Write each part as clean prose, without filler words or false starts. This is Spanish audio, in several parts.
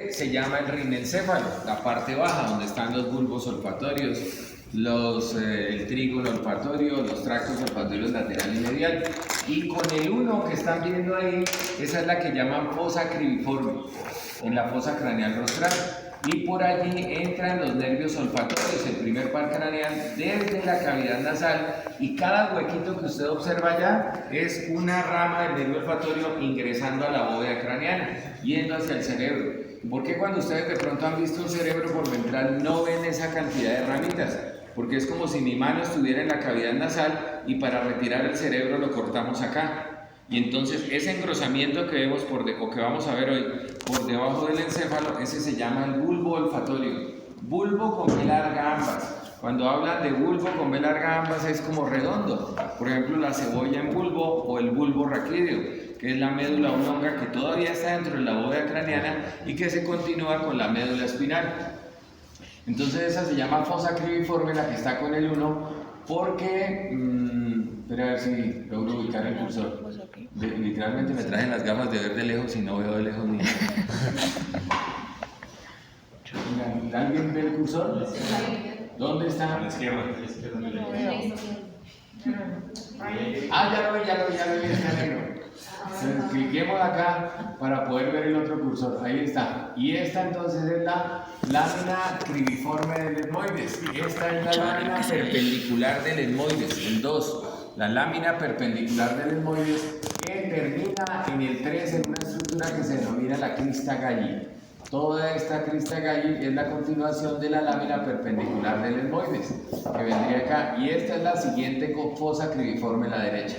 7 se llama el rinencéfalo, la parte baja donde están los bulbos olfatorios, el trígono olfatorio, los tractos olfatorios lateral y medial. Y con el 1 que están viendo ahí, esa es la que llaman fosa cribiforme, en la fosa craneal rostral. Y por allí entran los nervios olfatorios, el primer par craneal desde la cavidad nasal, y cada huequito que usted observa allá es una rama del nervio olfatorio ingresando a la bóveda craneana, yendo hacia el cerebro. ¿Por qué cuando ustedes de pronto han visto un cerebro por ventral no ven esa cantidad de ramitas? Porque es como si mi mano estuviera en la cavidad nasal y para retirar el cerebro lo cortamos acá. Y entonces ese engrosamiento que vemos o que vamos a ver hoy por debajo del encéfalo, ese se llama el bulbo olfatorio. Bulbo con B larga ambas. Cuando hablan de bulbo con B larga ambas es como redondo. Por ejemplo, la cebolla en bulbo o el bulbo raquídeo, que es la médula oblonga que todavía está dentro de la bóveda craneana y que se continúa con la médula espinal. Entonces esa se llama fosa cribiforme, la que está con el 1, porque... espera a ver si logro ubicar el cursor. Literalmente me trajen las gafas de ver de lejos y no veo de lejos ni nada. ¿Alguien ve el cursor? ¿Dónde está? A la izquierda. Ah, ya lo vi, está negro. Entonces, cliquemos acá para poder ver el otro cursor. Ahí está. Y esta entonces es la lámina cribiforme del etmoides. Esta es la lámina perpendicular del etmoides, el 2. La lámina perpendicular del etmoides que termina en el 3 en una estructura que se denomina la crista Galli. Toda esta crista Galli es la continuación de la lámina perpendicular del etmoides, que vendría acá. Y esta es la siguiente fosa cribiforme a la derecha.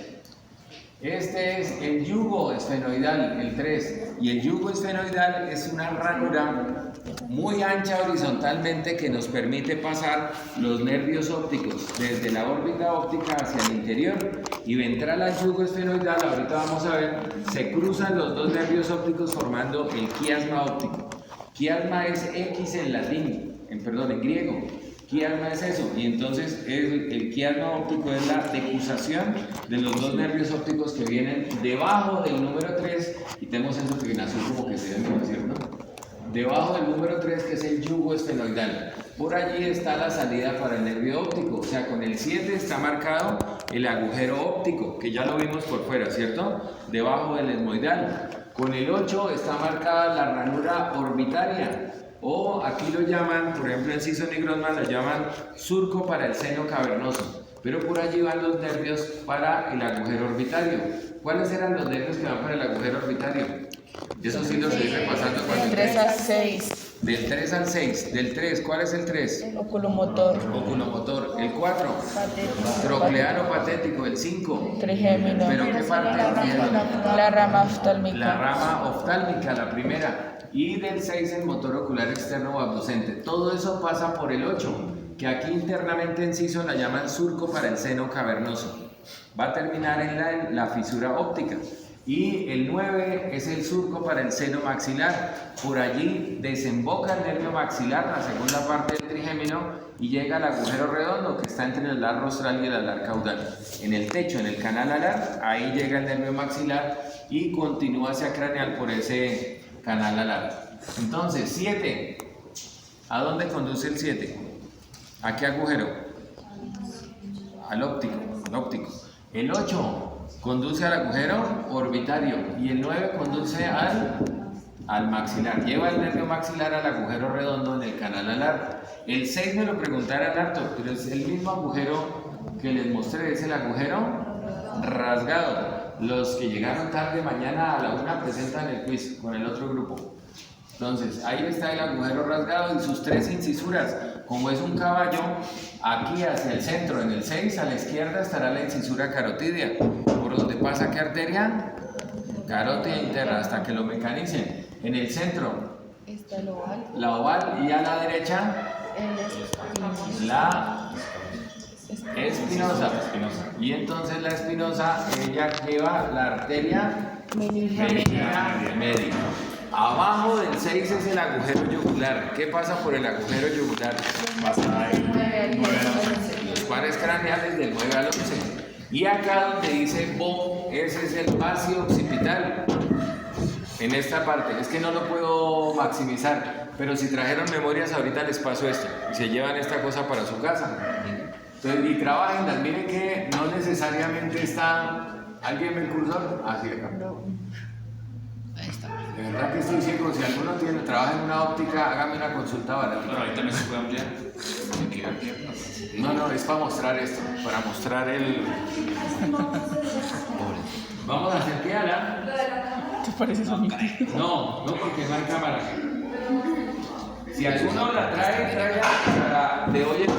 Este es el yugo esfenoidal, el 3. Y el yugo esfenoidal es una ranura muy ancha horizontalmente que nos permite pasar los nervios ópticos desde la órbita óptica hacia el interior y ventral al yugo esfenoidal. Ahorita vamos a ver, se cruzan los dos nervios ópticos formando el quiasma óptico. Quiasma es X en latín, en griego. Quiasma es eso, y entonces el quiasma óptico es la decusación de los dos nervios ópticos que vienen debajo del número 3, y tenemos eso que en azul como que se ve, ¿cierto? Debajo del número 3, que es el yugo esfenoidal. Por allí está la salida para el nervio óptico, o sea, con el 7 está marcado el agujero óptico, que ya lo vimos por fuera, ¿cierto? Debajo del etmoidal. Con el 8 está marcada la ranura orbitaria, o aquí lo llaman, por ejemplo en Sisson y Grossman lo llaman surco para el seno cavernoso, pero por allí van los nervios para el agujero orbitario. ¿Cuáles eran los nervios que van para el agujero orbitario? Eso sí los estoy repasando. Del 3 al 6. Del 3 al 6. Del 3, ¿cuál es el 3? Oculomotor. Oculomotor. El 4. Patético. Trocleano patético. El 5. Trigémino. ¿Pero qué parte del trigémino? La rama oftálmica. La rama oftálmica, la primera. Y del 6 el motor ocular externo o abducente. Todo eso pasa por el 8, que aquí internamente en Sisson la llaman surco para el seno cavernoso. Va a terminar en la fisura óptica. Y el 9 es el surco para el seno maxilar. Por allí desemboca el nervio maxilar, la segunda parte del trigémino, y llega al agujero redondo que está entre el alar rostral y el alar caudal. En el techo, en el canal alar, ahí llega el nervio maxilar y continúa hacia craneal por ese canal alar. Entonces, 7. ¿A dónde conduce el 7? ¿A qué agujero? Al óptico. El 8 conduce al agujero orbitario y el 9 conduce al maxilar. Lleva el nervio maxilar al agujero redondo en el canal alar. El 6 me lo preguntaron harto, pero es el mismo agujero que les mostré, es el agujero rasgado. Los que llegaron tarde mañana a la 1 presentan el quiz con el otro grupo. Entonces, ahí está el agujero rasgado y sus 3 incisuras. Como es un caballo, aquí hacia el centro, en el 6, a la izquierda estará la incisura carotídea. ¿Por donde pasa qué arteria? Carótida interna, hasta que lo mecanicen. En el centro, Está el oval. la oval, y a la derecha, la espinosa. Y entonces la espinosa, ella lleva la arteria meridiana media. Abajo del 6 es el agujero yugular. ¿Qué pasa por el agujero yugular? Pasa el 9 al 11. Los pares craneales del 9 al 11. Y acá donde dice BOM, ese es el fascio occipital. en esta parte. Es que no lo puedo maximizar, pero si trajeron memorias ahorita les paso esto y se llevan esta cosa para su casa. Entonces, y trabajenlas. Miren que no necesariamente está... ¿Alguien ve el cursor? Ah, sí, acá. Ahí está. De verdad que estoy ciego. Si alguno trabaja en una óptica, hágame una consulta barata. Pero ahí también se puede ampliar. Se queda bien, ¿no? No, es para mostrar esto, para mostrar el... Vamos a hacer que Ala. ¿Te pareces a mí? No, porque no hay cámara. Si alguno la trae para de hoy en 8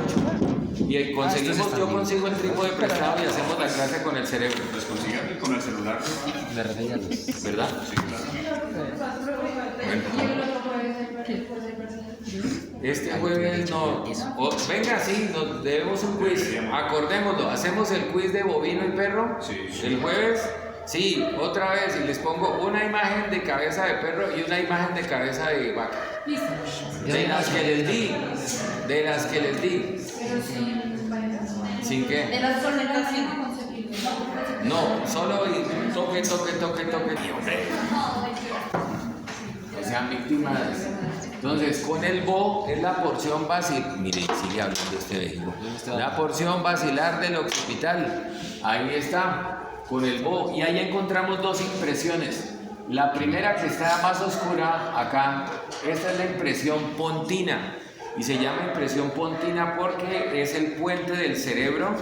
y conseguimos, yo consigo el trípode prestado y hacemos la clase con el cerebro. Pues consigan con el celular. ¿Verdad? Sí, claro. Este jueves no. Venga, sí, nos debemos un quiz. Acordémoslo, hacemos el quiz de bovino y perro. Sí. El jueves, sí, otra vez, y les pongo una imagen de cabeza de perro y una imagen de cabeza de vaca. De las que les di. De las que les di. ¿Sin qué? De las solentaciones. No, solo y toque. Y hombre, que sean víctimas. Entonces, con el bo es la porción vacilar. Mire, sigue hablando este vehículo. La porción vacilar del occipital. Ahí está, con el bo. Y ahí encontramos dos impresiones. La primera, que está más oscura acá, esta es la impresión pontina. Y se llama impresión pontina porque es el puente del cerebro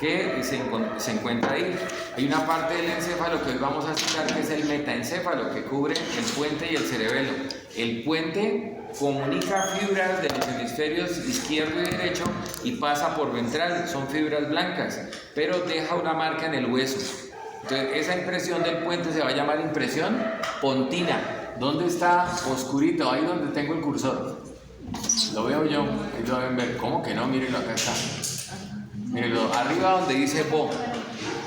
que se encuentra ahí. Hay una parte del encéfalo que hoy vamos a citar, que es el metaencéfalo, que cubre el puente y el cerebelo. El puente comunica fibras de los hemisferios izquierdo y derecho y pasa por ventral, son fibras blancas, pero deja una marca en el hueso. Entonces, esa impresión del puente se va a llamar impresión pontina. ¿Dónde está? Oscurito, ahí donde tengo el cursor. Lo veo yo, ahí lo deben ver. ¿Cómo que no? Mírenlo, acá está. Mírenlo, arriba donde dice bo.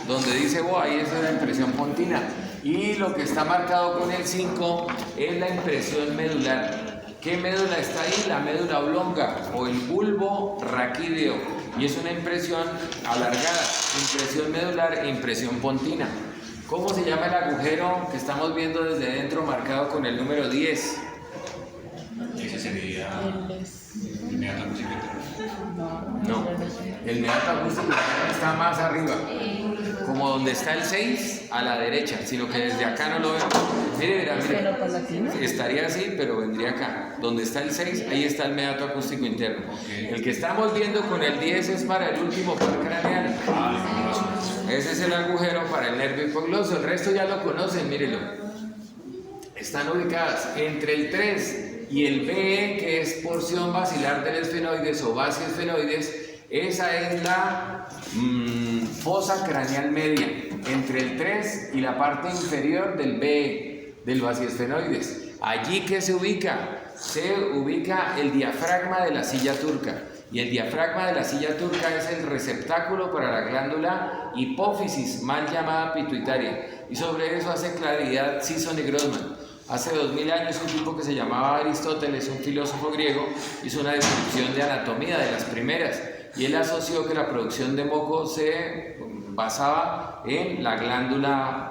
Donde dice bo, ahí es la impresión pontina. Y lo que está marcado con el 5 es la impresión medular. ¿Qué médula está ahí? La médula oblonga o el bulbo raquídeo. Y es una impresión alargada, impresión medular e impresión pontina. ¿Cómo se llama el agujero que estamos viendo desde dentro marcado con el número 10? Ese sería el meato acústico. No, el meato acústico está más arriba, como donde está el 6 a la derecha, sino que desde acá no lo vemos. Mire, estaría así, pero vendría acá. Donde está el 6, ahí está el meato acústico interno. El que estamos viendo con el 10 es para el último par craneal. Ese es el agujero para el nervio hipogloso. El resto ya lo conocen, mírenlo. Están ubicadas entre el 3 y el BE, que es porción basilar del esfenoides o base esfenoides. Esa es la fosa craneal media, entre el 3 y la parte inferior del BE, del basiesfenoides. Allí que se ubica el diafragma de la silla turca. Y el diafragma de la silla turca es el receptáculo para la glándula hipófisis, mal llamada pituitaria. Y sobre eso hace claridad Sison y Grossman. Hace 2000 años un tipo que se llamaba Aristóteles, un filósofo griego, hizo una descripción de anatomía de las primeras. Y él asoció que la producción de moco se basaba en la glándula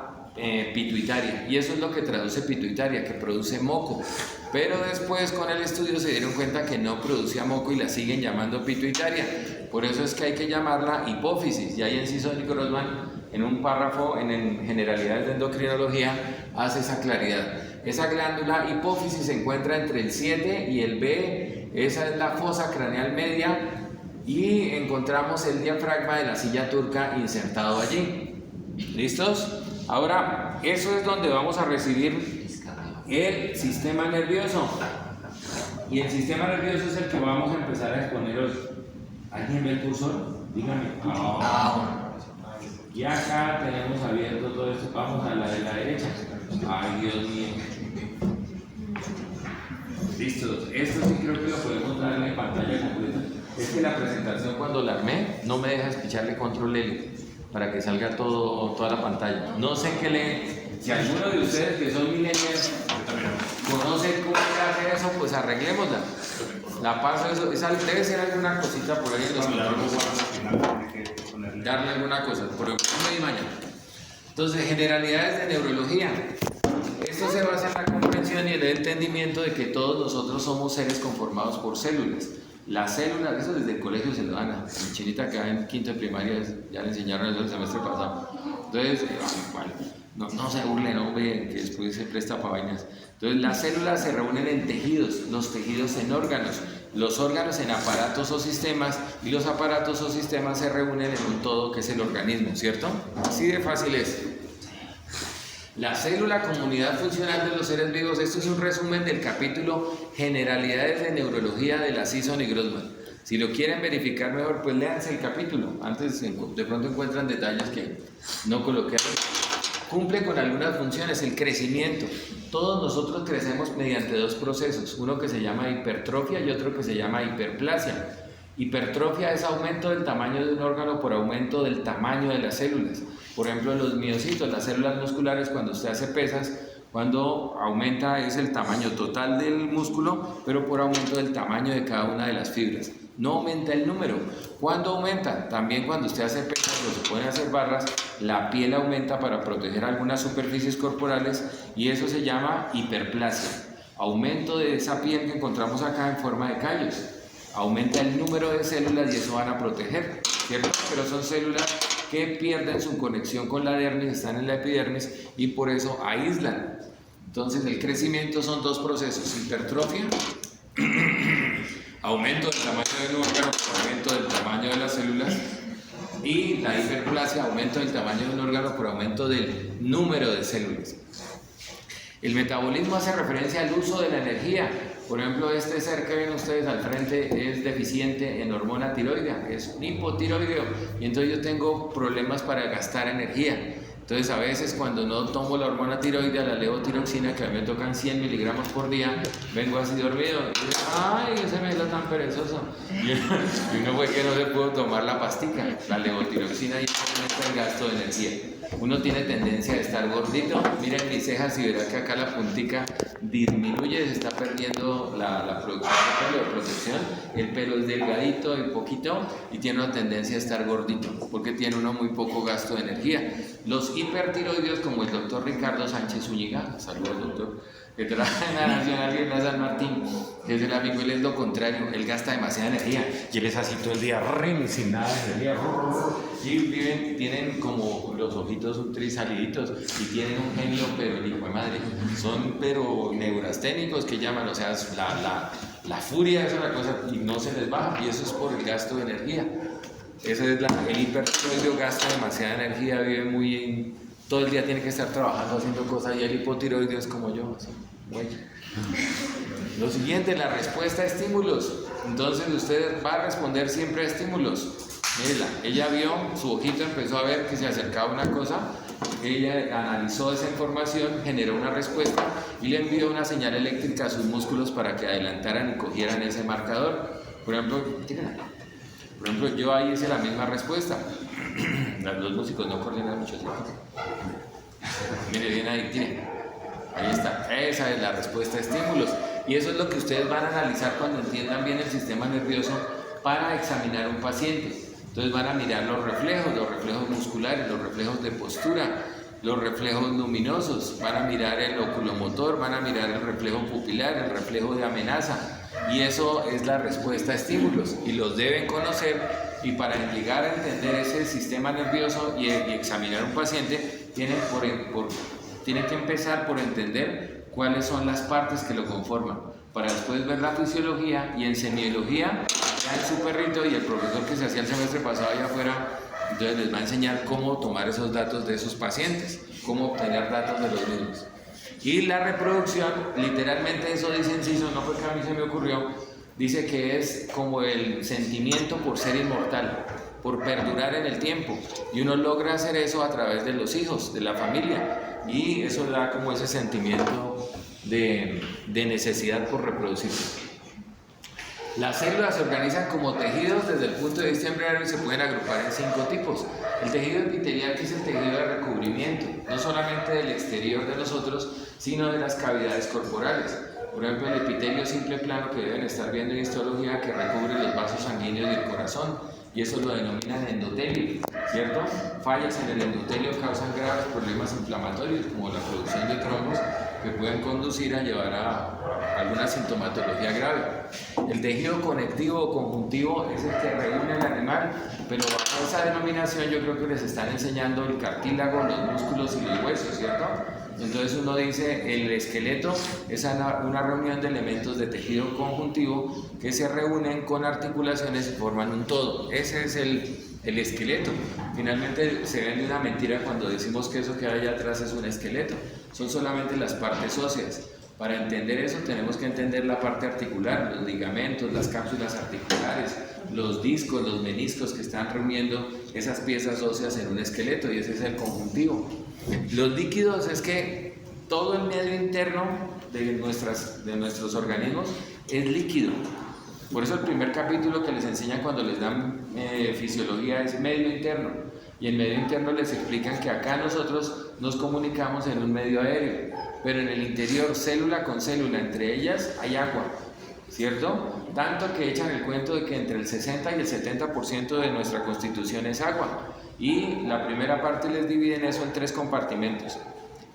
pituitaria, y eso es lo que traduce pituitaria, que produce moco. Pero después con el estudio se dieron cuenta que no producía moco y la siguen llamando pituitaria. Por eso es que hay que llamarla hipófisis. Y ahí en Sison y Grossman, en un párrafo en Generalidades de Endocrinología, hace esa claridad. Esa glándula hipófisis se encuentra entre el 7 y el B. Esa es la fosa craneal media y encontramos el diafragma de la silla turca insertado allí. ¿Listos? Ahora, eso es donde vamos a recibir el sistema nervioso. Y el sistema nervioso es el que vamos a empezar a exponer hoy. ¿Alguien ve el cursor? Dígame. Y acá tenemos abierto todo esto. Vamos a la de la derecha. Ay, Dios mío. Listos. Esto sí creo que lo podemos dar en pantalla completa. Es que la presentación, cuando la armé, no me deja picharle control L para que salga toda la pantalla. No sé qué lee. Si alguno de ustedes que son millennials conoce cómo se hace eso, pues arreglémosla. La paso eso. Debe ser alguna cosita por ahí en los controles. Darle alguna cosa. Por ejemplo, mañana. Entonces, generalidades de neurología. Este esto se basa en la comprensión y el entendimiento de que todos nosotros somos seres conformados por células. Las células, eso desde el colegio se lo dan a mi chinita que va en quinto de primaria, ya le enseñaron eso el semestre pasado. Entonces, no se burlen, no vean que después se presta para vainas. Entonces, las células se reúnen en tejidos, los tejidos en órganos, los órganos en aparatos o sistemas, y los aparatos o sistemas se reúnen en un todo que es el organismo, ¿cierto? Así de fácil es. La célula comunidad funcional de los seres vivos, esto es un resumen del capítulo Generalidades de Neurología de la Sisson y Grossman. Si lo quieren verificar mejor, pues léanse el capítulo, antes de pronto encuentran detalles que no coloqué ahí. Cumple con algunas funciones, el crecimiento. Todos nosotros crecemos mediante dos procesos, uno que se llama hipertrofia y otro que se llama hiperplasia. Hipertrofia es aumento del tamaño de un órgano por aumento del tamaño de las células. Por ejemplo, los miocitos, las células musculares, cuando usted hace pesas, cuando aumenta es el tamaño total del músculo, pero por aumento del tamaño de cada una de las fibras. No aumenta el número. ¿Cuándo aumenta? También cuando usted hace pesas o se pueden hacer barras, la piel aumenta para proteger algunas superficies corporales y eso se llama hiperplasia. Aumento de esa piel que encontramos acá en forma de callos. Aumenta el número de células y eso van a proteger, ¿cierto? Pero son células que pierden su conexión con la dermis, están en la epidermis y por eso aíslan. Entonces el crecimiento son dos procesos, hipertrofia, aumento del tamaño del órgano por aumento del tamaño de las células, y la hiperplasia, aumento del tamaño del órgano por aumento del número de células. El metabolismo hace referencia al uso de la energía. Por ejemplo, este ser que ven ustedes al frente es deficiente en hormona tiroidea, es hipotiroideo, y entonces yo tengo problemas para gastar energía. Entonces a veces cuando no tomo la hormona tiroidea, la levotiroxina, que a mí me tocan 100 miligramos por día, vengo así dormido, y digo, ay, ese me está tan perezoso. Y uno fue que no se pudo tomar la pastica, la levotiroxina, y eso aumenta el gasto de energía. Uno tiene tendencia a estar gordito, miren mis cejas y verá que acá la puntica disminuye, se está perdiendo la producción de pelo, de protección, el pelo es delgadito y poquito y tiene una tendencia a estar gordito porque tiene uno muy poco gasto de energía. Los hipertiroideos como el doctor Ricardo Sánchez Zúñiga, saludos doctor, que trabaja en la Nacional Guerra San Martín, que es el amigo, él es lo contrario, él gasta demasiada energía y él es así todo el día, sin nada de energía, y tienen como los ojitos ultrisaliditos y tienen un genio, pero el hijo de madre, son pero neurasténicos que llaman, o sea, la furia es una cosa y no se les baja, y eso es por el gasto de energía. Eso es el hipertiroideo, gasta demasiada energía, vive todo el día tiene que estar trabajando haciendo cosas, y el hipotiroideo es como yo, así, bueno. Lo siguiente, la respuesta a estímulos. Entonces usted va a responder siempre a estímulos. Mírela, ella vio, su ojito empezó a ver que se acercaba una cosa, ella analizó esa información, generó una respuesta y le envió una señal eléctrica a sus músculos para que adelantaran y cogieran ese marcador. Por ejemplo, yo ahí hice la misma respuesta. Los músicos no coordinan mucho, ¿sí? Mire bien ahí, tiene. Ahí está, esa es la respuesta a estímulos. Y eso es lo que ustedes van a analizar cuando entiendan bien el sistema nervioso para examinar a un paciente. Entonces van a mirar los reflejos musculares, los reflejos de postura, los reflejos luminosos, van a mirar el oculomotor, van a mirar el reflejo pupilar, el reflejo de amenaza. Y eso es la respuesta a estímulos y los deben conocer, y para llegar a entender ese sistema nervioso y examinar a un paciente tienen que empezar por entender cuáles son las partes que lo conforman, para después ver la fisiología, y en semiología ya en su perrito y el profesor que se hacía el semestre pasado allá afuera, entonces les va a enseñar cómo tomar esos datos de esos pacientes, cómo obtener datos de los mismos. Y la reproducción, literalmente eso dice en Sisson, no fue que a mí se me ocurrió, dice que es como el sentimiento por ser inmortal, por perdurar en el tiempo, y uno logra hacer eso a través de los hijos, de la familia, y eso da como ese sentimiento de necesidad por reproducirse. Las células se organizan como tejidos desde el punto de vista embrionario y se pueden agrupar en 5 tipos. El tejido epitelial, que es el tejido de recubrimiento, no solamente del exterior de nosotros, sino de las cavidades corporales. Por ejemplo, el epitelio simple plano que deben estar viendo en histología, que recubre los vasos sanguíneos y el corazón, y eso lo denominan endotelio, ¿cierto? Fallas en el endotelio causan graves problemas inflamatorios como la producción de trombos que pueden conducir a llevar a alguna sintomatología grave. El tejido conectivo o conjuntivo es el que reúne al animal, pero bajo esa denominación yo creo que les están enseñando el cartílago, los músculos y los huesos, ¿cierto? Entonces uno dice el esqueleto es una reunión de elementos de tejido conjuntivo que se reúnen con articulaciones y forman un todo. Ese es el esqueleto. Finalmente se vende una mentira cuando decimos que eso que hay allá atrás es un esqueleto. Son solamente las partes óseas. Para entender eso tenemos que entender la parte articular, los ligamentos, las cápsulas articulares, los discos, los meniscos que están reuniendo esas piezas óseas en un esqueleto, y ese es el conjuntivo. Los líquidos es que todo el medio interno de nuestros organismos es líquido. Por eso el primer capítulo que les enseñan cuando les dan fisiología es medio interno. Y en medio interno les explican que acá nosotros nos comunicamos en un medio aéreo, pero en el interior, célula con célula, entre ellas hay agua, ¿cierto? Tanto que echan el cuento de que entre el 60 y el 70% de nuestra constitución es agua. Y la primera parte les dividen eso en 3 compartimentos.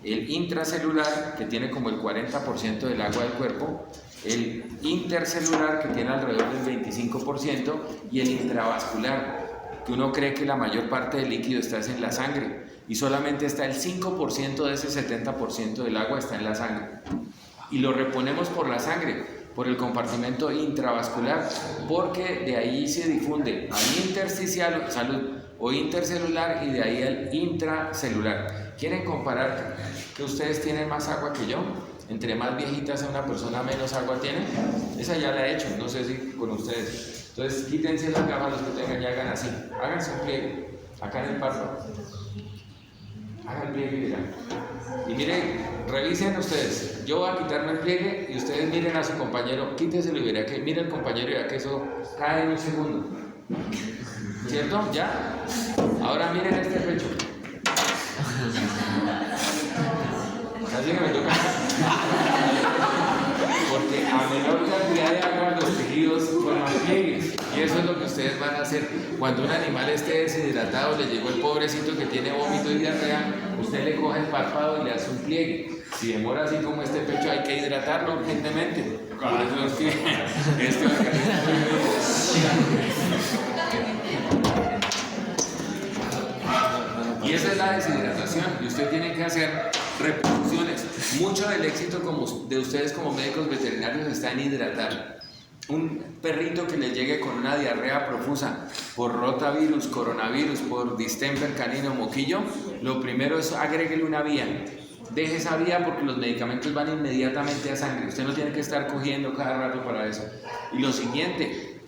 El intracelular, que tiene como el 40% del agua del cuerpo, el intercelular, que tiene alrededor del 25%, y el intravascular, que uno cree que la mayor parte del líquido está en la sangre, y solamente está el 5% de ese 70% del agua está en la sangre. Y lo reponemos por la sangre, por el compartimento intravascular, porque de ahí se difunde al intersticial, o intercelular, y de ahí al intracelular. ¿Quieren comparar que ustedes tienen más agua que yo? Entre más viejita sea una persona, menos agua tiene. Esa ya la he hecho, no sé si con ustedes. Entonces quítense las gafas, los que tengan, y hagan así. Háganse un pliegue, acá en el párpado. Hagan el pliegue y verán. Y miren, revisen ustedes. Yo voy a quitarme el pliegue y ustedes miren a su compañero, quítenselo y verán que, mire el compañero y verá que eso cae en un segundo. ¿Cierto? ¿Ya? Ahora miren este pecho. Casi que me toca. Porque a menor cantidad de agua los tejidos forman pliegues. Y eso es lo que ustedes van a hacer. Cuando un animal esté deshidratado, le llegó el pobrecito que tiene vómito y diarrea, usted le coge el párpado y le hace un pliegue. Si demora así como este pecho, hay que hidratarlo urgentemente. Por eso es que este organismo y esa es la deshidratación, y usted tiene que hacer reposiciones. Mucho del éxito de ustedes como médicos veterinarios está en hidratar. Un perrito que le llegue con una diarrea profusa por rotavirus, coronavirus, por distemper canino, moquillo, lo primero es agréguele una vía. Deje esa vía porque los medicamentos van inmediatamente a sangre. Usted no tiene que estar cogiendo cada rato para eso. Y lo siguiente,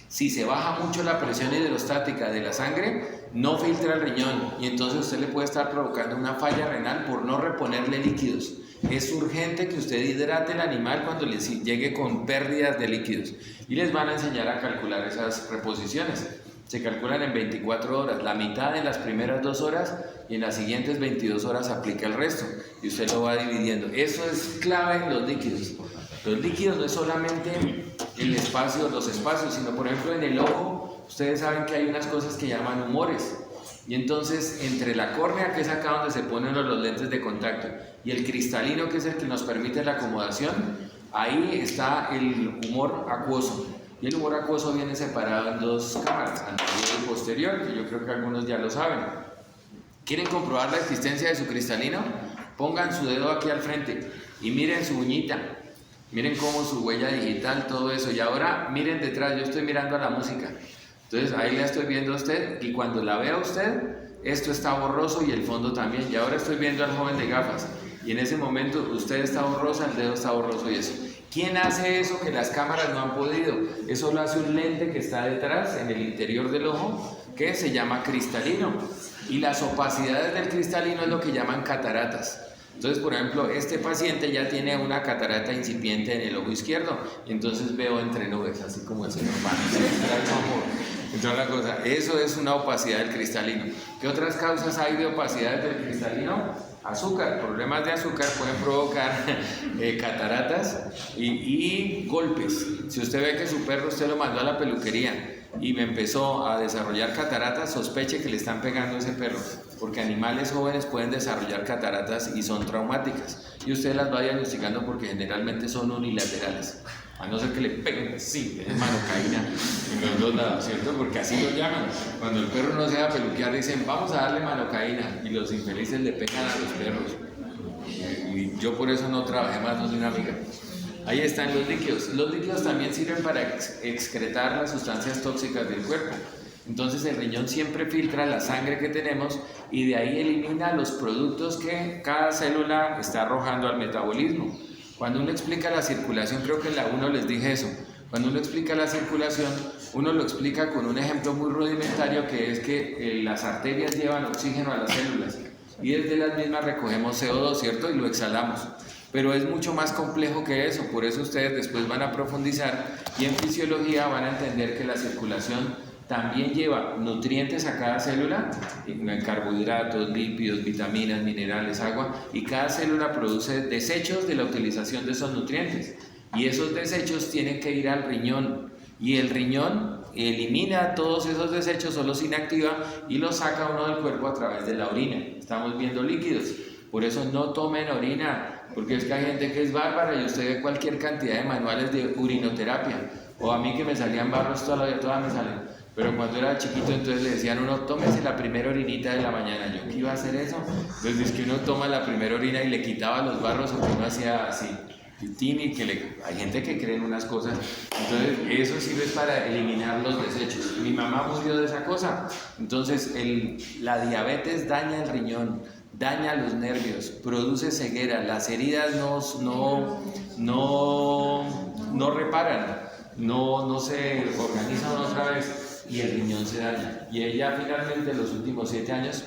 si se baja mucho la presión hidrostática de la sangre, no filtra el riñón y entonces usted le puede estar provocando una falla renal por no reponerle líquidos. Es urgente que usted hidrate el animal cuando le llegue con pérdidas de líquidos, y les van a enseñar a calcular esas reposiciones. Se calculan en 24 horas, la mitad en las primeras 2 horas y en las siguientes 22 horas aplica el resto y usted lo va dividiendo. Eso es clave en los líquidos. Los líquidos no es solamente el espacio, los espacios, sino por ejemplo en el ojo, ustedes saben que hay unas cosas que llaman humores. Y entonces entre la córnea, que es acá donde se ponen los lentes de contacto, y el cristalino, que es el que nos permite la acomodación, ahí está el humor acuoso. Y el humor acuoso viene separado en 2 cámaras, anterior y posterior, que yo creo que algunos ya lo saben. ¿Quieren comprobar la existencia de su cristalino? Pongan su dedo aquí al frente y miren su uñita. Miren cómo su huella digital, todo eso. Y ahora miren detrás, yo estoy mirando a la música. Entonces ahí la estoy viendo a usted, y cuando la vea usted, esto está borroso y el fondo también. Y ahora estoy viendo al joven de gafas, y en ese momento usted está borrosa, el dedo está borroso y eso. ¿Quién hace eso que las cámaras no han podido? Eso lo hace un lente que está detrás, en el interior del ojo, que se llama cristalino. Y las opacidades del cristalino es lo que llaman cataratas. Entonces, por ejemplo, este paciente ya tiene una catarata incipiente en el ojo izquierdo, y entonces veo entre nubes, así como el señor entonces la cosa, eso es una opacidad del cristalino. ¿Qué otras causas hay de opacidades del cristalino? Azúcar, problemas de azúcar pueden provocar cataratas y golpes. Si usted ve que su perro usted lo mandó a la peluquería y me empezó a desarrollar cataratas, sospeche que le están pegando a ese perro, porque animales jóvenes pueden desarrollar cataratas y son traumáticas, y usted las va diagnosticando porque generalmente son unilaterales, a no ser que le peguen así, es manocaína en los dos lados, ¿cierto? Porque así lo llaman. Cuando el perro no se va a peluquear dicen vamos a darle manocaína, y los infelices le pegan a los perros, y yo por eso no trabajé más, no soy una amiga. Ahí están los líquidos. Los líquidos también sirven para excretar las sustancias tóxicas del cuerpo. Entonces el riñón siempre filtra la sangre que tenemos y de ahí elimina los productos que cada célula está arrojando al metabolismo. Cuando uno explica la circulación, creo que en la 1 les dije eso, cuando uno explica la circulación, uno lo explica con un ejemplo muy rudimentario, que es que las arterias llevan oxígeno a las células y desde las mismas recogemos CO2, ¿cierto? Y lo exhalamos. Pero es mucho más complejo que eso, por eso ustedes después van a profundizar y en fisiología van a entender que la circulación también lleva nutrientes a cada célula, carbohidratos, lípidos, vitaminas, minerales, agua, y cada célula produce desechos de la utilización de esos nutrientes. Y esos desechos tienen que ir al riñón, y el riñón elimina todos esos desechos o los inactiva y los saca uno del cuerpo a través de la orina. Estamos viendo líquidos, por eso no tomen orina, porque es que hay gente que es bárbara y usted ve cualquier cantidad de manuales de urinoterapia, o a mí que me salían barros toda la vida, todas me salen. Pero cuando era chiquito entonces le decían uno, tómese la primera orinita de la mañana. Yo, ¿qué iba a hacer eso? Entonces es que uno toma la primera orina y le quitaba los barros, o que uno hacía así, y que hay gente que cree en unas cosas. Entonces eso sirve para eliminar los desechos. Mi mamá murió de esa cosa. Entonces la diabetes daña el riñón, daña los nervios, produce ceguera, las heridas no reparan, no se organizan otra vez y el riñón se daña. Y ella finalmente en los últimos 7 años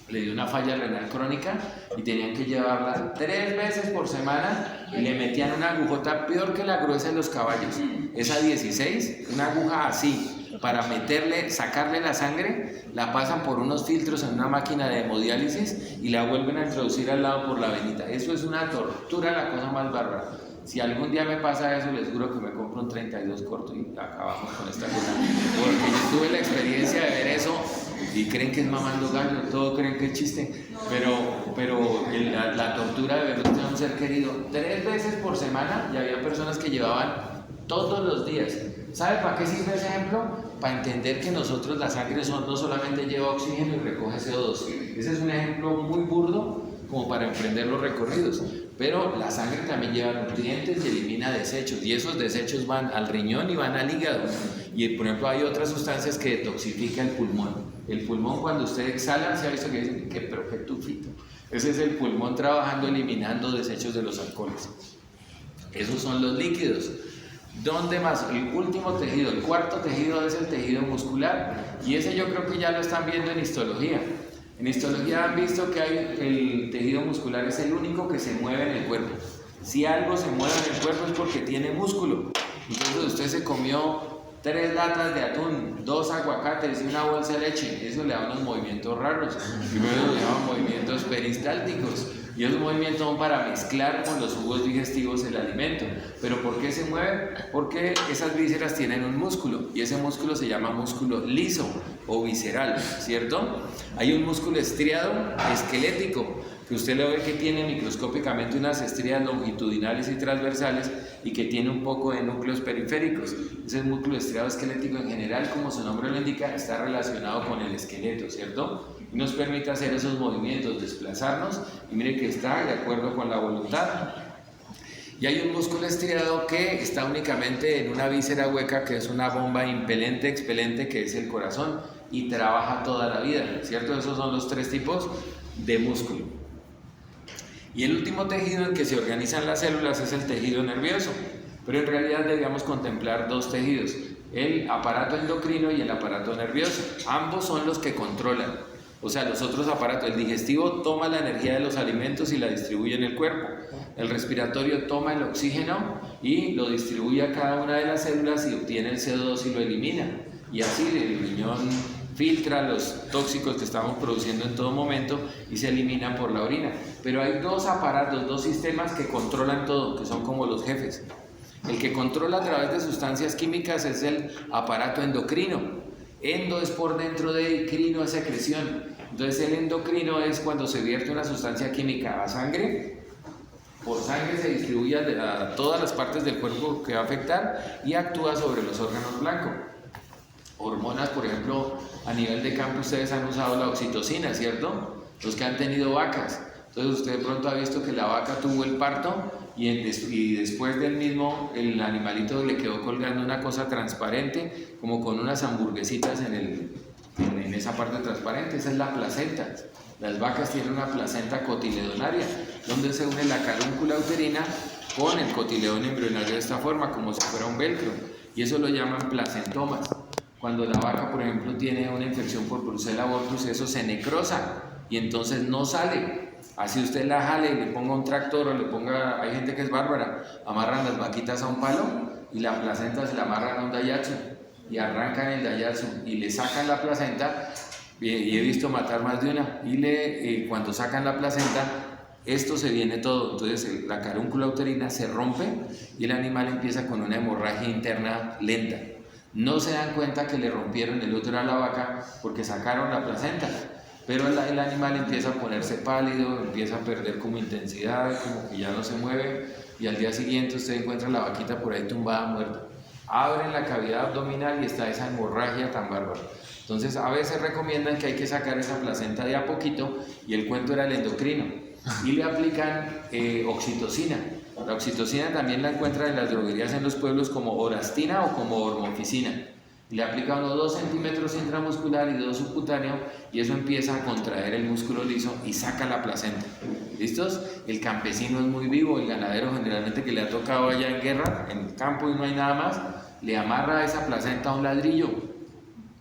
le dio una falla renal crónica y tenían que llevarla 3 veces por semana y le metían una agujota peor que la gruesa de los caballos, esa 16, una aguja así, para sacarle la sangre, la pasan por unos filtros en una máquina de hemodiálisis y la vuelven a introducir al lado por la venita. Eso es una tortura, la cosa más bárbara. Si algún día me pasa eso, les juro que me compro un 32 corto y acabamos con esta cosa. Porque yo tuve la experiencia de ver eso y creen que es mamando gallo, todos creen que es chiste. Pero la tortura de ver a un ser querido 3 veces por semana, y había personas que llevaban todos los días. ¿Sabe para qué sirve ese ejemplo? Para entender que nosotros la sangre no solamente lleva oxígeno y recoge CO2. Ese es un ejemplo muy burdo como para emprender los recorridos. Pero la sangre también lleva nutrientes y elimina desechos, y esos desechos van al riñón y van al hígado. Y por ejemplo hay otras sustancias que detoxifican el pulmón. El pulmón, cuando usted exhala, se ha visto que dicen que pero qué tufito. Ese es el pulmón trabajando, eliminando desechos de los alcoholes. Esos son los líquidos. ¿Dónde más? El último tejido, el cuarto tejido es el tejido muscular, y ese yo creo que ya lo están viendo en histología. En histología han visto que el tejido muscular es el único que se mueve en el cuerpo. Si algo se mueve en el cuerpo es porque tiene músculo. Entonces usted se comió 3 latas de atún, 2 aguacates y una bolsa de leche. Eso le da unos movimientos raros. Primero le llaman movimientos peristálticos. Y esos movimientos son para mezclar con los jugos digestivos el alimento. ¿Pero por qué se mueve? Porque esas vísceras tienen un músculo, y ese músculo se llama músculo liso o visceral, ¿cierto? Hay un músculo estriado esquelético, que usted lo ve que tiene microscópicamente unas estrías longitudinales y transversales, y que tiene un poco de núcleos periféricos. Ese músculo estriado esquelético en general, como su nombre lo indica, está relacionado con el esqueleto, ¿cierto? Y nos permite hacer esos movimientos, desplazarnos, y mire que está de acuerdo con la voluntad. Y hay un músculo estriado que está únicamente en una víscera hueca, que es una bomba impelente, expelente, que es el corazón, y trabaja toda la vida, ¿cierto? Esos son los 3 tipos de músculo. Y el último tejido en que se organizan las células es el tejido nervioso, pero en realidad debíamos contemplar 2 tejidos, el aparato endocrino y el aparato nervioso. Ambos son los que controlan. O sea, los otros aparatos, el digestivo toma la energía de los alimentos y la distribuye en el cuerpo. El respiratorio toma el oxígeno y lo distribuye a cada una de las células y obtiene el CO2 y lo elimina. Y así el riñón filtra los tóxicos que estamos produciendo en todo momento y se eliminan por la orina. Pero hay 2 aparatos, 2 sistemas que controlan todo, que son como los jefes. El que controla a través de sustancias químicas es el aparato endocrino. Endo es por dentro de crino es secreción. Entonces el endocrino es cuando se vierte una sustancia química a sangre, por sangre se distribuye a todas las partes del cuerpo que va a afectar y actúa sobre los órganos blancos. Hormonas, por ejemplo, a nivel de campo ustedes han usado la oxitocina, ¿cierto? Los que han tenido vacas. Entonces usted de pronto ha visto que la vaca tuvo el parto y después del mismo el animalito le quedó colgando una cosa transparente, como con unas hamburguesitas en esa parte transparente. Esa es la placenta. Las vacas tienen una placenta cotiledonaria, donde se une la carúncula uterina con el cotiledón embrionario de esta forma, como si fuera un velcro, y eso lo llaman placentomas. Cuando la vaca, por ejemplo, tiene una infección por Brucella abortus, eso se necrosa y entonces no sale. Así usted la jale y le ponga un tractor o le ponga, hay gente que es bárbara, amarran las vaquitas a un palo y la placenta se la amarran a un daihatsu y arrancan el daihatsu y le sacan la placenta, y he visto matar más de una, y cuando sacan la placenta, esto se viene todo, entonces la carúncula uterina se rompe y el animal empieza con una hemorragia interna lenta. No se dan cuenta que le rompieron el útero a la vaca porque sacaron la placenta, pero el animal empieza a ponerse pálido, empieza a perder como intensidad, como que ya no se mueve, y al día siguiente usted encuentra la vaquita por ahí tumbada, muerta. Abren la cavidad abdominal y está esa hemorragia tan bárbara. Entonces a veces recomiendan que hay que sacar esa placenta de a poquito, y el cuento era el endocrino, y le aplican oxitocina. La oxitocina también la encuentran en las droguerías en los pueblos como orastina o como hormoficina. Le aplica unos 2 centímetros intramuscular y 2 subcutáneo, y eso empieza a contraer el músculo liso y saca la placenta. ¿Listos? El campesino es muy vivo, el ganadero generalmente que le ha tocado allá en guerra, en el campo y no hay nada más, le amarra esa placenta a un ladrillo.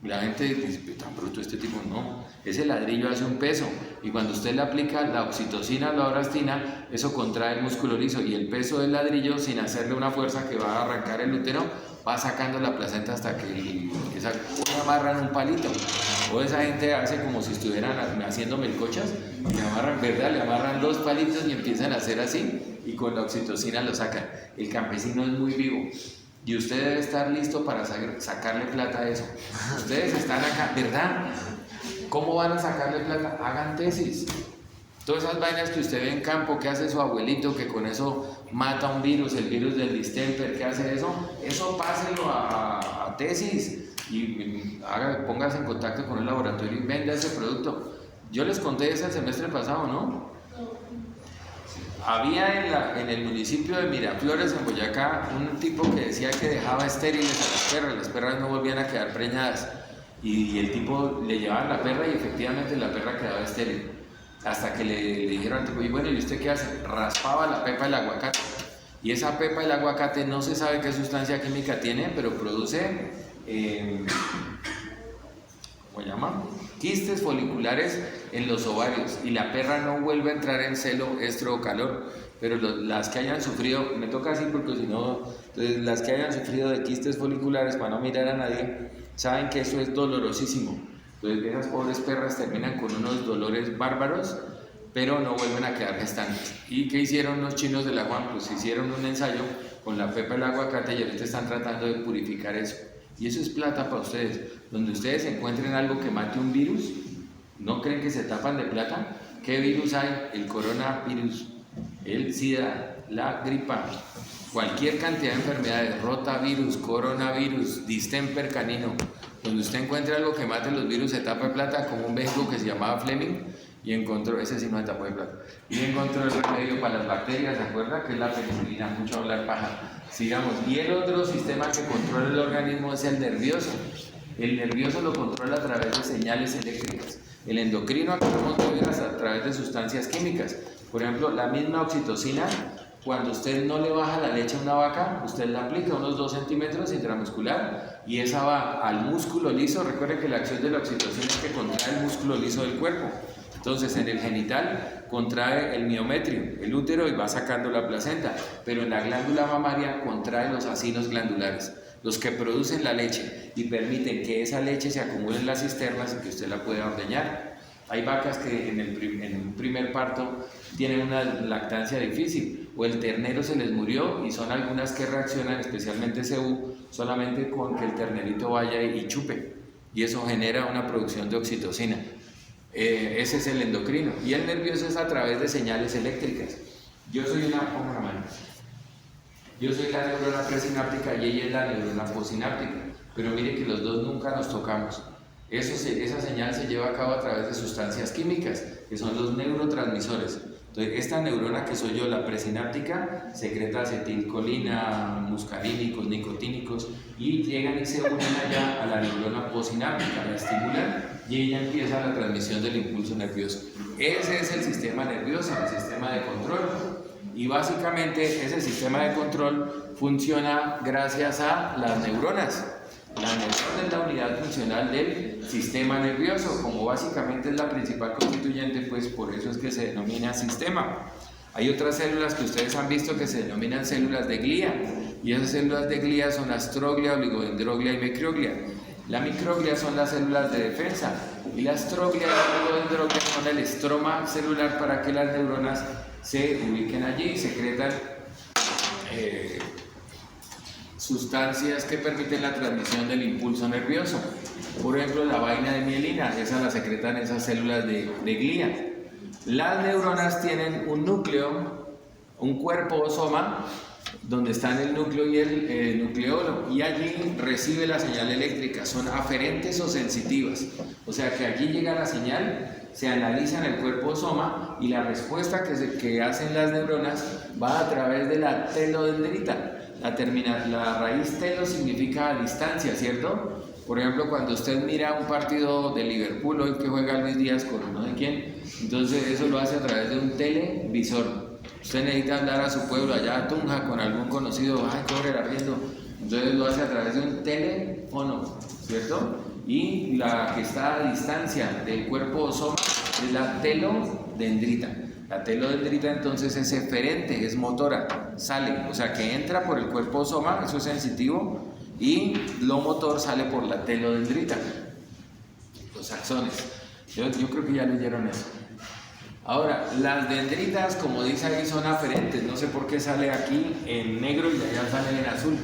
Y la gente dice, tan bruto este tipo, no. Ese ladrillo hace un peso, y cuando usted le aplica la oxitocina o la orastina, eso contrae el músculo liso, y el peso del ladrillo, sin hacerle una fuerza que va a arrancar el útero, va sacando la placenta hasta que amarran un palito. O esa gente hace como si estuvieran haciendo melcochas, le amarran, ¿verdad? Le amarran 2 palitos y empiezan a hacer así, y con la oxitocina lo sacan. El campesino es muy vivo, y usted debe estar listo para sacarle plata a eso. Ustedes están acá, ¿verdad? ¿Cómo van a sacarle plata? Hagan tesis. Todas esas vainas que usted ve en campo, que hace su abuelito, que con eso mata un virus, el virus del distemper, que hace eso páselo a tesis y póngase en contacto con el laboratorio y venda ese producto. Yo les conté eso el semestre pasado, ¿no? Había en el municipio de Miraflores, en Boyacá, un tipo que decía que dejaba estériles a las perras no volvían a quedar preñadas. Y el tipo le llevaban la perra y efectivamente la perra quedaba estéril. Hasta que le dijeron al tipo, y bueno, ¿y usted qué hace? Raspaba la pepa del aguacate. Y esa pepa del aguacate no se sabe qué sustancia química tiene, pero produce, ¿cómo se llama? Quistes foliculares en los ovarios. Y la perra no vuelve a entrar en celo, estro o calor. Pero las que hayan sufrido, me toca así porque si no, entonces las que hayan sufrido de quistes foliculares, para no mirar a nadie, saben que eso es dolorosísimo. Entonces esas pobres perras terminan con unos dolores bárbaros, pero no vuelven a quedar gestantes. ¿Y qué hicieron los chinos de la UAM? Pues hicieron un ensayo con la pepa del aguacate y ahorita están tratando de purificar eso. Y eso es plata para ustedes. Donde ustedes encuentren algo que mate un virus, ¿no creen que se tapan de plata? ¿Qué virus hay? El coronavirus, el SIDA, la gripa, cualquier cantidad de enfermedades, rotavirus, coronavirus, distemper canino. Donde usted encuentre algo que mate los virus se tapa de plata, como un médico que se llamaba Fleming y encontró, ese sí no se tapó de plata, y encontró el remedio para las bacterias, ¿se acuerda? Que es la penicilina, mucho hablar paja. Sigamos. Y el otro sistema que controla el organismo es el nervioso. El nervioso lo controla a través de señales eléctricas. El endocrino acabamos de ver a través de sustancias químicas. Por ejemplo, la misma oxitocina, cuando usted no le baja la leche a una vaca, usted la aplica unos 2 centímetros intramuscular y esa va al músculo liso. Recuerde que la acción de la oxitocina es que contrae el músculo liso del cuerpo. Entonces en el genital contrae el miometrio, el útero, y va sacando la placenta, pero en la glándula mamaria contrae los acinos glandulares, los que producen la leche y permiten que esa leche se acumule en las cisternas y que usted la pueda ordeñar. Hay vacas que en un primer parto tienen una lactancia difícil o el ternero se les murió, y son algunas que reaccionan, especialmente CU, solamente con que el ternerito vaya y chupe, y eso genera una producción de oxitocina. Ese es el endocrino, y el nervioso es a través de señales eléctricas. Yo soy la neurona presináptica y ella es la neurona postsináptica, pero mire que los dos nunca nos tocamos. Esa señal se lleva a cabo a través de sustancias químicas, que son los neurotransmisores. Entonces, esta neurona que soy yo, la presináptica, secreta acetilcolina, muscarínicos, nicotínicos, y llegan y se unen allá a la neurona postsináptica, la estimulan, y ella empieza la transmisión del impulso nervioso. Ese es el sistema nervioso, el sistema de control. Y básicamente ese sistema de control funciona gracias a las neuronas. La neurona es la unidad funcional del sistema nervioso, como básicamente es la principal constituyente, pues por eso es que se denomina sistema. Hay otras células que ustedes han visto que se denominan células de glía, y esas células de glía son astroglia, oligodendroglia y microglia. La microglia son las células de defensa, y la astroglia y la oligodendroglia son el estroma celular para que las neuronas se ubiquen allí y secretan sustancias que permiten la transmisión del impulso nervioso. Por ejemplo, la vaina de mielina, esa la secretan esas células de glía. Las neuronas tienen un núcleo, un cuerpo o soma, donde están el núcleo y el nucleolo, y allí recibe la señal eléctrica. Son aferentes o sensitivas, o sea que allí llega la señal, se analiza en el cuerpo o soma, y la respuesta que hacen las neuronas va a través de la telodendrita. La raíz telo significa a distancia, ¿cierto? Por ejemplo, cuando usted mira un partido de Liverpool hoy que juega Luis Díaz con no sé quién, entonces eso lo hace a través de un televisor. Usted necesita andar a su pueblo, allá a Tunja, con algún conocido, ay, cobre el arriendo, entonces lo hace a través de un teléfono, ¿cierto? Y la que está a distancia del cuerpo o soma es la telodendrita. La telodendrita entonces es eferente, es motora, sale, o sea que entra por el cuerpo o soma, eso es sensitivo, y lo motor sale por la telodendrita, los axones. Yo creo que ya leyeron eso. Ahora, las dendritas, como dice ahí, son aferentes, no sé por qué sale aquí en negro y allá sale en azul.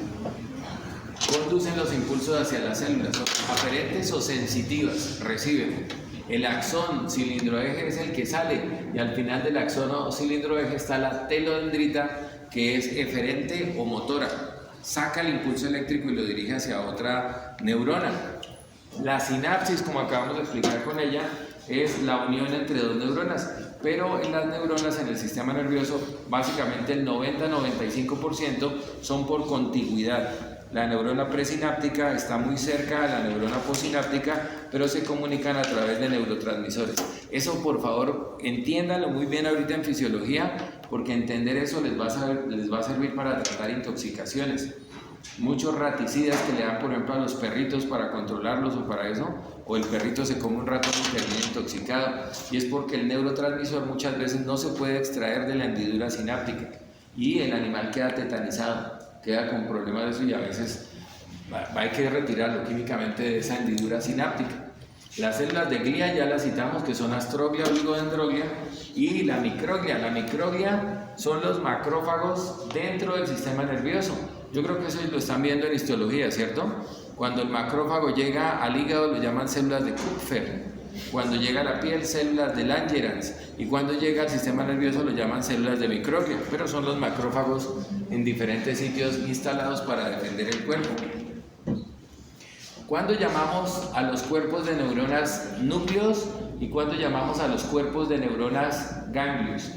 Conducen los impulsos hacia las células, son aferentes o sensitivas, reciben. El axón cilindroeje es el que sale, y al final del axón o cilindroeje está la telodendrita, que es eferente o motora. Saca el impulso eléctrico y lo dirige hacia otra neurona. La sinapsis, como acabamos de explicar con ella, es la unión entre dos neuronas, pero en las neuronas en el sistema nervioso, básicamente el 90-95% son por contigüidad. La neurona presináptica está muy cerca de la neurona postsináptica, pero se comunican a través de neurotransmisores. Eso, por favor, entiéndanlo muy bien ahorita en fisiología, porque entender eso les va a servir para tratar intoxicaciones. Muchos raticidas que le dan, por ejemplo, a los perritos para controlarlos o para eso, o el perrito se come un ratón y termina intoxicado, y es porque el neurotransmisor muchas veces no se puede extraer de la hendidura sináptica y el animal queda tetanizado, queda con problemas de eso, y a veces hay que retirarlo químicamente de esa hendidura sináptica. Las células de glía ya las citamos, que son astroglia, oligodendroglia, y la microglia. La microglia son los macrófagos dentro del sistema nervioso. Yo creo que eso lo están viendo en histología, ¿cierto? Cuando el macrófago llega al hígado lo llaman células de Kupfer. Cuando llega a la piel, células de Langerhans. Y cuando llega al sistema nervioso lo llaman células de microglia. Pero son los macrófagos en diferentes sitios instalados para defender el cuerpo. ¿Cuándo llamamos a los cuerpos de neuronas núcleos y cuándo llamamos a los cuerpos de neuronas ganglios?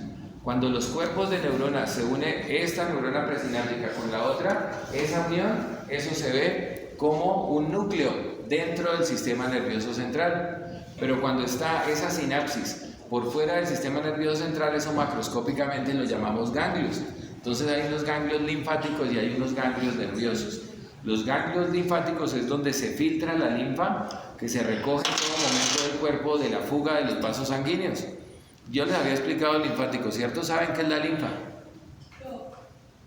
Cuando los cuerpos de neuronas se une esta neurona presináptica con la otra, esa unión, eso se ve como un núcleo dentro del sistema nervioso central. Pero cuando está esa sinapsis por fuera del sistema nervioso central, eso macroscópicamente lo llamamos ganglios. Entonces hay unos ganglios linfáticos y hay unos ganglios nerviosos. Los ganglios linfáticos es donde se filtra la linfa que se recoge en todo momento del cuerpo de la fuga de los vasos sanguíneos. Yo les había explicado el linfático, ¿cierto? ¿Saben qué es la linfa?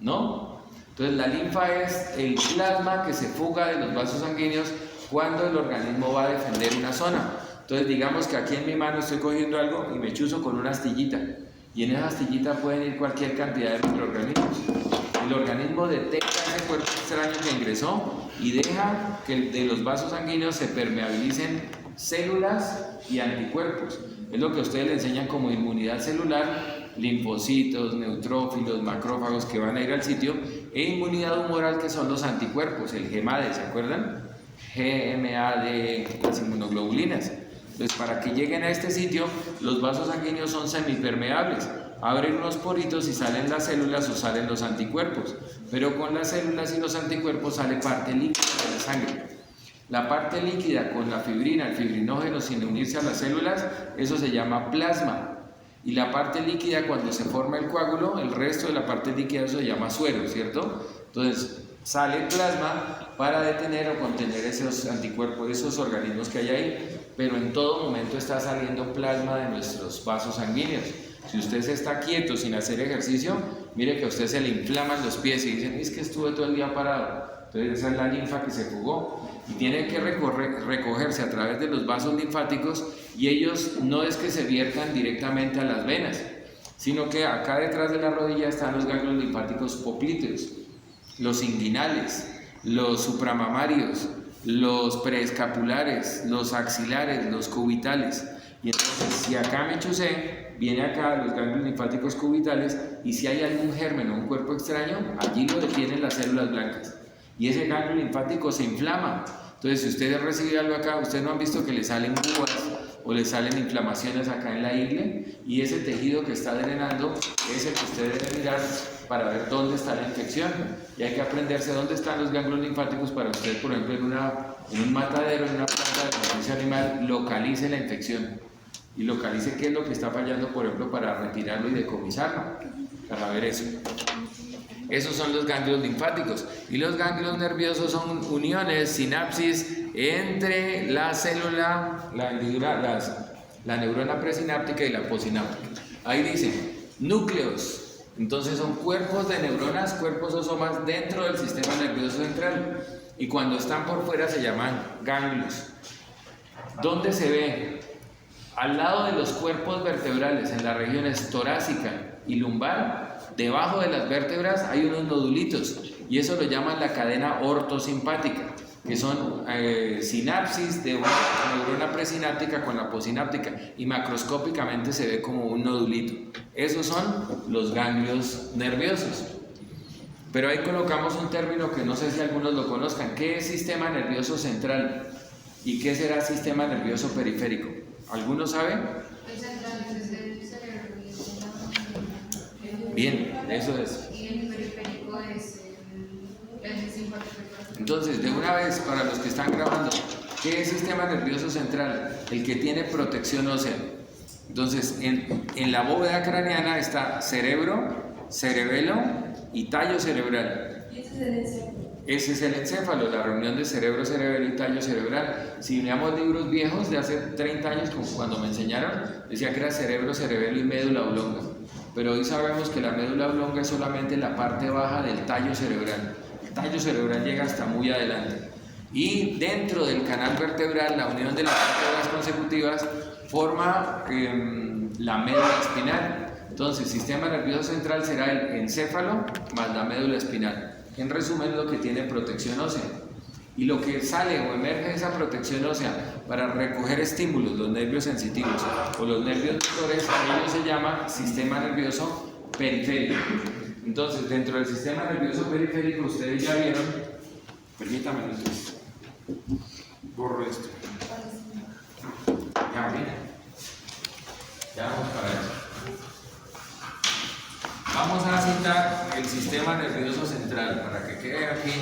¿No? Entonces la linfa es el plasma que se fuga de los vasos sanguíneos cuando el organismo va a defender una zona. Entonces digamos que aquí en mi mano estoy cogiendo algo y me chuzo con una astillita. y en esa astillita pueden ir cualquier cantidad de microorganismos. El organismo detecta ese cuerpo extraño que ingresó y deja que de los vasos sanguíneos se permeabilicen células y anticuerpos. Es lo que a ustedes le enseñan como inmunidad celular, linfocitos, neutrófilos, macrófagos que van a ir al sitio, e inmunidad humoral, que son los anticuerpos, el GMAD, ¿se acuerdan? GMAD, las inmunoglobulinas. Entonces, para que lleguen a este sitio, los vasos sanguíneos son semipermeables. Abren unos poritos y salen las células o salen los anticuerpos. Pero con las células y los anticuerpos sale parte líquida de la sangre. La parte líquida con la fibrina, el fibrinógeno sin unirse a las células, eso se llama plasma. Y la parte líquida, cuando se forma el coágulo, el resto de la parte líquida, eso se llama suero, ¿cierto? Entonces, sale plasma para detener o contener esos anticuerpos, esos organismos que hay ahí, pero en todo momento está saliendo plasma de nuestros vasos sanguíneos. Si usted se está quieto sin hacer ejercicio, mire que a usted se le inflaman los pies y dicen, es que estuve todo el día parado. Entonces esa es la linfa que se fugó y tiene que recogerse a través de los vasos linfáticos, y ellos no es que se viertan directamente a las venas, sino que acá detrás de la rodilla están los ganglios linfáticos poplíteos, los inguinales, los supramamarios, los preescapulares, los axilares, los cubitales. Y entonces, si acá me chusé, viene acá los ganglios linfáticos cubitales, y si hay algún germen o un cuerpo extraño, allí lo detienen las células blancas. Y ese ganglio linfático se inflama. Entonces, si ustedes reciben algo acá, ustedes no han visto que le salen púas o le salen inflamaciones acá en la ingle, y ese tejido que está drenando es el que usted debe mirar para ver dónde está la infección. Y hay que aprenderse dónde están los ganglios linfáticos para usted, por ejemplo, en un matadero, en una planta de beneficio animal, localice la infección y localice qué es lo que está fallando, por ejemplo, para retirarlo y decomisarlo, para ver eso. Esos son los ganglios linfáticos. Y los ganglios nerviosos son uniones, sinapsis entre la célula, la neurona presináptica y la posináptica. Ahí dice núcleos. Entonces son cuerpos de neuronas, cuerpos o somas dentro del sistema nervioso central. Y cuando están por fuera se llaman ganglios. ¿Dónde se ve? Al lado de los cuerpos vertebrales, en las regiones torácica y lumbar, debajo de las vértebras hay unos nodulitos, y eso lo llaman la cadena ortosimpática, que son sinapsis de una neurona presináptica con la posináptica, y macroscópicamente se ve como un nodulito. Esos son los ganglios nerviosos. Pero ahí colocamos un término que no sé si algunos lo conozcan. ¿Qué es sistema nervioso central? ¿Y qué será sistema nervioso periférico? ¿Alguno sabe? El central es el cerebro y el Bien, eso es. Y el periférico es el símbolo. Entonces, de una vez, para los que están grabando, ¿qué es sistema nervioso central? El que tiene protección ósea. Entonces, en la bóveda craneana está cerebro, cerebelo y tallo cerebral. ¿Y ese es el encéfalo? Ese es el encéfalo, la reunión de cerebro, cerebelo y tallo cerebral. Si leamos libros viejos de hace 30 años, como cuando me enseñaron, decía que era cerebro, cerebelo y médula oblonga. Pero hoy sabemos que la médula oblonga es solamente la parte baja del tallo cerebral. El tallo cerebral llega hasta muy adelante. Y dentro del canal vertebral, la unión de las vértebras consecutivas forma la médula espinal. Entonces, sistema nervioso central será el encéfalo más la médula espinal. En resumen, lo que tiene protección ósea. Y lo que sale o emerge de esa protección ósea para recoger estímulos, los nervios sensitivos o los nervios motores, ello se llama sistema nervioso periférico. Entonces, dentro del sistema nervioso periférico, ustedes ya vieron, permítame, entonces, borro esto. Ya, mira. Ya vamos para eso. Vamos a citar el sistema nervioso central para que quede aquí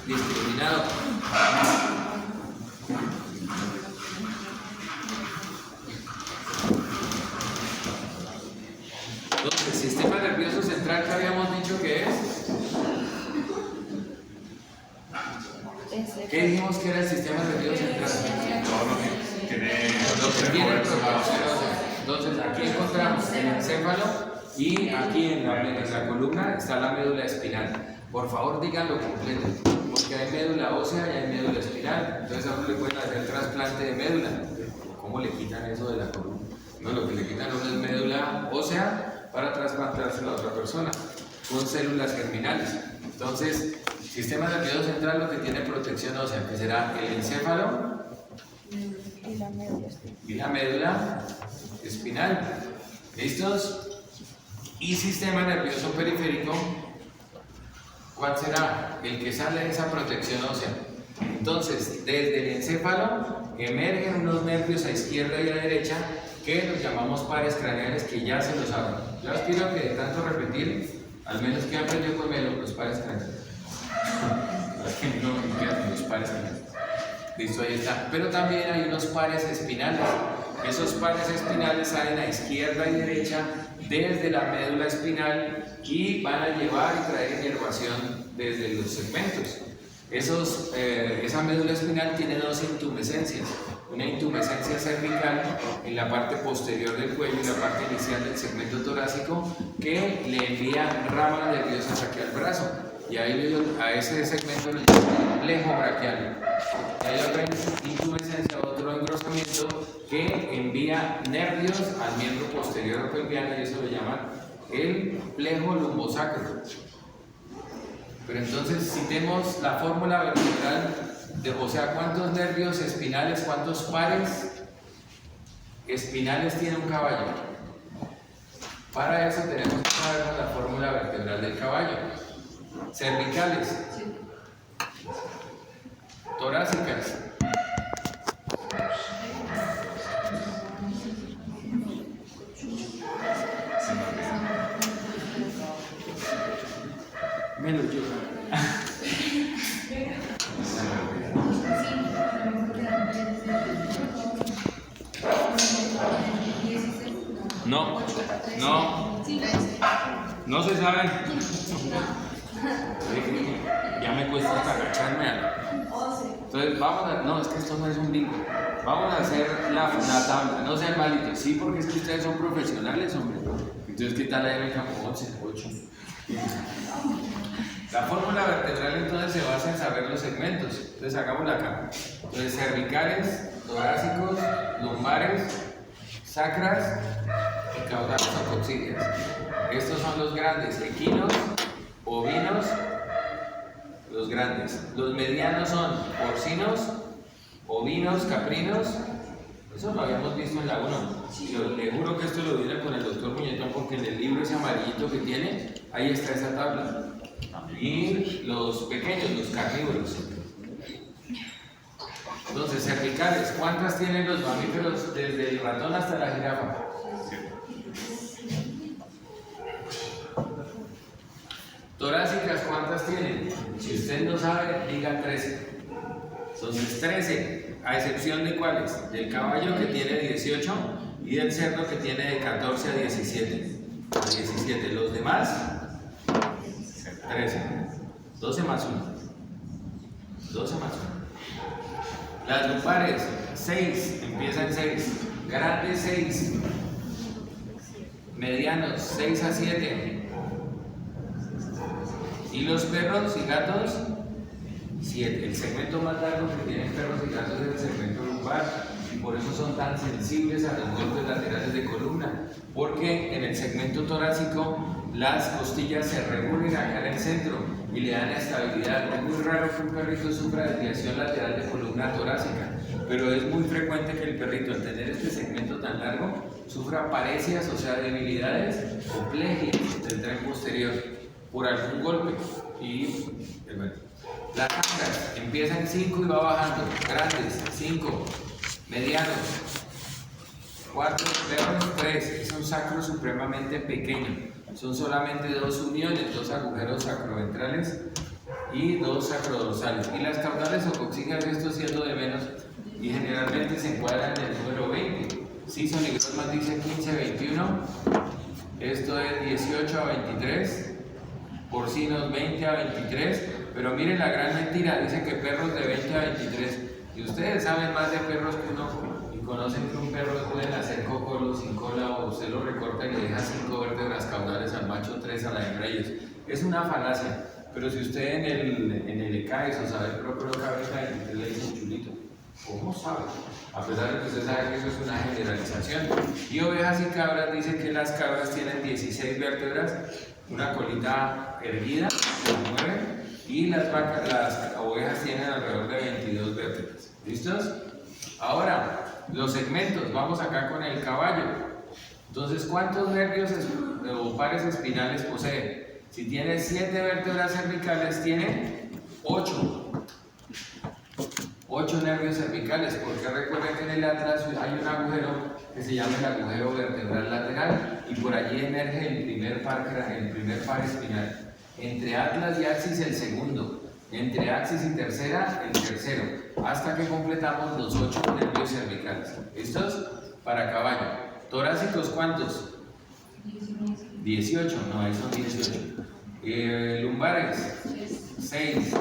discriminado. Entonces, sistema nervioso central, ¿qué habíamos dicho que es? ¿Qué dijimos que era el sistema nervioso central? Todo lo que Tiene protección ósea. Entonces, aquí encontramos el encéfalo. Y aquí en la columna está la médula espinal. Por favor, díganlo completo, porque hay médula ósea y hay médula espinal. Entonces a uno le pueden hacer trasplante de médula. ¿Cómo le quitan eso de la columna? No, lo que le quitan a uno es médula ósea para trasplantárselo a otra persona con células germinales. Entonces, sistema nervioso central lo que tiene protección ósea, que será el encéfalo y la médula espinal. ¿Listos? Y sistema nervioso periférico, ¿cuál será? El que sale de esa protección ósea. Entonces, desde el encéfalo emergen unos nervios a izquierda y a derecha que los llamamos pares craneales, que ya se los saben. Yo aspiro a que de tanto repetir, al menos que aprendió con Melo, los pares craneales. Los pares craneales. Listo, ahí está. Pero también hay unos pares espinales. Esos pares espinales salen a izquierda y derecha desde la médula espinal y van a llevar y traer inervación desde los segmentos. Esa médula espinal tiene dos intumescencias, una intumescencia cervical en la parte posterior del cuello y la parte inicial del segmento torácico que le envía ramas nerviosas aquí al brazo, y ahí a ese segmento le llaman plejo braquial. Y hay otra intumescencia, otro engrosamiento que envía nervios al miembro posterior pelviano, y eso lo llaman el plejo lumbosacro. Pero entonces citemos la fórmula vertebral, o sea, ¿cuántos nervios espinales, cuántos pares espinales tiene un caballo? Para eso tenemos que saber la fórmula vertebral del caballo. Cervicales, torácicas, Menos yo. No se saben. Ya me cuesta hasta agacharme. Entonces vamos a... No, es que esto no es un bingo. Vamos a hacer la tabla. No sean malitos. Sí, porque es que ustedes son profesionales, hombre. Entonces, ¿qué tal ahí en el campo? 11, 8. La fórmula vertebral entonces se basa en saber los segmentos. Entonces hagámosla acá. Entonces cervicales, torácicos, lumbares, sacras y caudales o coxígeas. Estos son los grandes, equinos, ovinos, los grandes. Los medianos son porcinos, ovinos, caprinos. Eso lo habíamos visto en la 1. Le juro que esto lo viene con el doctor Muñetón, porque en el libro ese amarillito que tiene, ahí está esa tabla. Y los pequeños, los carnívoros. Entonces, cervicales, ¿cuántas tienen los mamíferos desde el ratón hasta la jirafa? Torácicas, ¿cuántas tienen? Si usted no sabe, diga 13. Entonces, 13, a excepción de cuáles? Del caballo, que tiene 18, y del cerdo, que tiene de 14 a 17. A 17. Los demás, 13. 12 más 1. 12 más 1. Las lumbares, 6. Empieza en 6. Grandes, 6. Medianos, 6 a 7. Y los perros y gatos, 7. El segmento más largo que tienen perros y gatos es el segmento lumbar, y por eso son tan sensibles a los golpes laterales de columna, porque en el segmento torácico las costillas se reúnen acá en el centro y le dan estabilidad. Es muy raro que un perrito sufra desviación lateral de columna torácica, pero es muy frecuente que el perrito, al tener este segmento tan largo, sufra paresias, o sea, debilidades o plegias del tren posterior por algún golpe. Y las sangras empiezan en 5 y va bajando. Grandes, 5. Medianos, 4. Perros, 3. Es un sacro supremamente pequeño. Son solamente 2 uniones, 2 agujeros sacroventrales y 2 sacrodorsales. Y las caudales o coxígeas, esto siendo de menos, y generalmente se encuadran en el número 20. Sí, Sonigromas dice 15 a 21. Esto es 18 a 23. Porcinos 20 a 23, pero miren la gran mentira, dice que perros de 20 a 23, y ustedes saben más de perros que uno, y conocen que un perro puede nacer con cola o sin cola, o usted lo recorta y le deja 5 vértebras caudales al macho, 3 a la hembra, y es una falacia. Pero si usted en el ECAES o saber propio cabeza, le dice un chulito, ¿Cómo sabe? A pesar de que usted sabe que eso es una generalización. Y ovejas y cabras dicen que las cabras tienen 16 vértebras, una colita erguida, se mueve, y las ovejas tienen alrededor de 22 vértebras. ¿Listos? Ahora, los segmentos, vamos acá con el caballo. Entonces, ¿cuántos nervios o pares espinales posee? Si tiene 7 vértebras cervicales, tiene 8 nervios cervicales, porque recuerden que en el atlas hay un agujero que se llama el agujero vertebral lateral y por allí emerge el primer par espinal. Entre atlas y axis el segundo, entre axis y tercera el tercero, hasta que completamos los 8 nervios cervicales. ¿Listos? Para caballo. Torácicos, ¿cuántos? 18, no, ahí son 18. Lumbares, 6.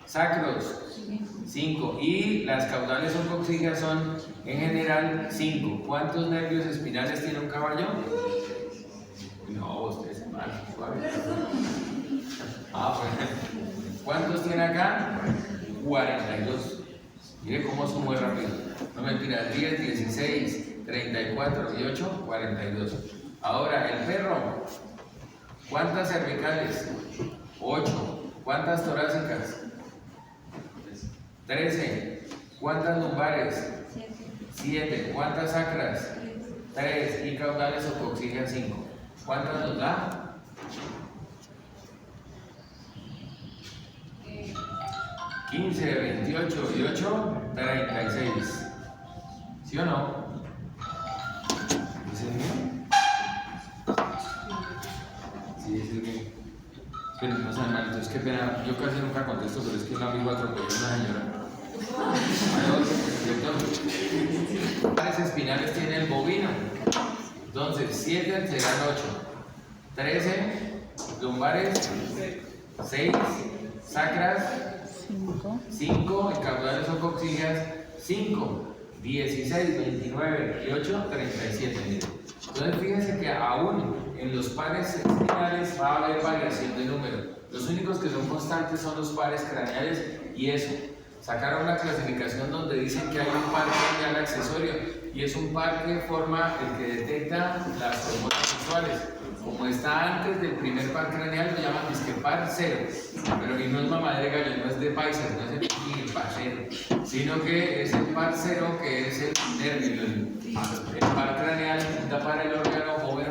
Sacros, 5. Y las caudales o coxillas son en general 5. ¿Cuántos nervios espinales tiene un caballo? No, usted es mal. Pues. ¿Cuántos tiene acá? 42. Mire cómo sumo rápido. No mentira, 10, 16, 34 y 8, 42. Ahora, el perro. ¿Cuántas cervicales? 8. ¿Cuántas torácicas? 13. ¿Cuántas lumbares? 7. ¿Cuántas sacras? 3. Y caudales o coxillas 5. ¿Cuántas nos da? 15, 28 y 8, 36. ¿Sí o no? ¿Es el mío? Sí, es el mío. Pero no sean mal, entonces qué pena. Yo casi nunca contesto, pero es que un amigo atropelló a una señora. Pares espinales tiene el bovino. Entonces, 7 serán 8. 13 lumbares, 6 sacras, 5 y caudales o coxillas, 5, 16, 29 y 8, 37. Miren. Entonces, fíjense que aún en los pares espinales va a haber variación de número. Los únicos que son constantes son los pares craneales y eso. Sacaron la clasificación donde dicen que hay un par craneal accesorio y es un par que forma el que detecta las hormonas sexuales. Como está antes del primer par craneal, lo llaman disque par cero. Pero y no es mamadera de gallo, no es de Pfizer, no es el par cero, sino que es el par cero que es el nervio. El par craneal da para el órgano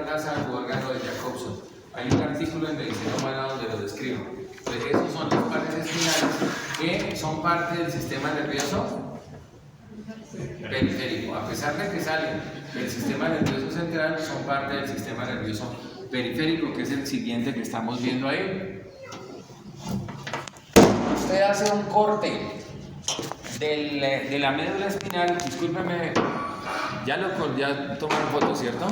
nasal o órgano de Jacobson. Hay un artículo en Medicina Humana donde lo describo. Entonces, esos son los pares espinales que son parte del sistema nervioso periférico. A pesar de que salen del sistema nervioso central, son parte del sistema nervioso periférico, que es el siguiente que estamos viendo ahí. Usted hace un corte de la médula espinal, discúlpeme, ya tomaron fotos, ¿cierto?